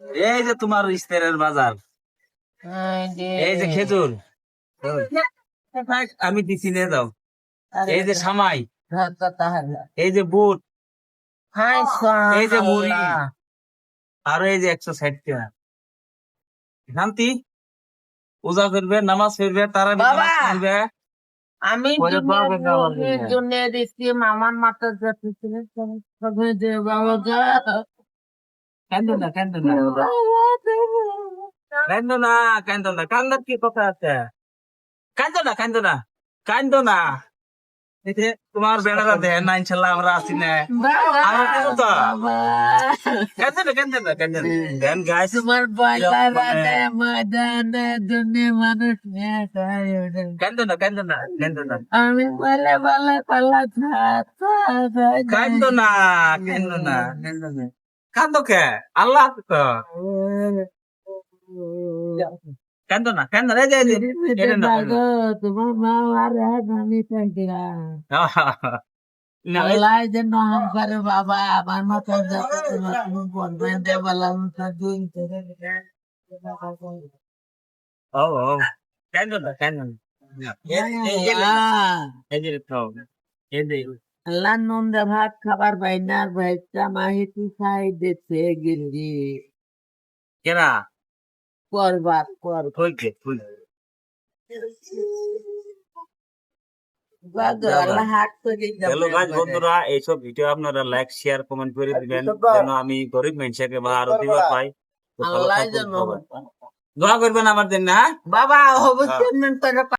এই যে তোমার ইস্তেরের বাজার, এই যে খেজুর আমি দিছি, নিয়ে যাও। এই যে সামাই, এই যে বুট, এই যে মুড়ি, আর এই যে 160 টাকা। শান্তি পূজা করবে, নামাজ পড়বে, তারা বাবা, করবে। আমি পরে দোয়া করবে আমার জন্য। জন্য দিচ্ছি মামার মাথা যাচ্ছিলেন বাবা গা। কান্দো না, কান্দো না, কান্দো না, কান্দো না, কান্দার কি কথা আছে? কান্দো না, কান্দো না, কান্দো না। এই যে তোমার বেড়ারা দেয় না, ইনশাল্লাহ আমরা আছি না। আমরা কেন তো কান্দো না, কান্দো না, কান্দো না। দেন গাইস, তোমার বয়লার ময়দানের জন্য মানুষ নিয়ে খায় ওদের। কান্দো না, কান্দো না, কান্দো না, আমি বলে বলে পাল্লা কান্দো না, কান্দো না, কান্দো না। কান্দো কে? আল্লাহ আছে তো। কান্দো না, কান্দো না, এই যে, এই যে, এটা না, এটা না। তোমার মা আর আমি থাকলাম না, এই- আল্লাহ যে নহম করে বাবা আমার মাথা যাতে তোমার কোনো বলবেন দে বললাম দুই ও, ও, কান্দো না, কান্দো না। এই যে, খাও। এই যে, আল্লাহ নন্দা ভাত খাবার বাইনার ভাইটা মাহিতি খাই দিতে গেলি কেনা? করবার কর হইছে, হইছে। আল্লাহ হাত করে হ্যালো গাইস, বন্ধুরা, এইসব ভিডিও আপনারা লাইক, শেয়ার, কমেন্ট করে দিবেন, যেন আমি গরিব মানুষকে আরো দিবার পাই। তো ভালো আল্লাহ থাকুন যেন সবাই। দোয়া করবেন আমার জন্য, হ্যাঁ? বাবা অবশ্যই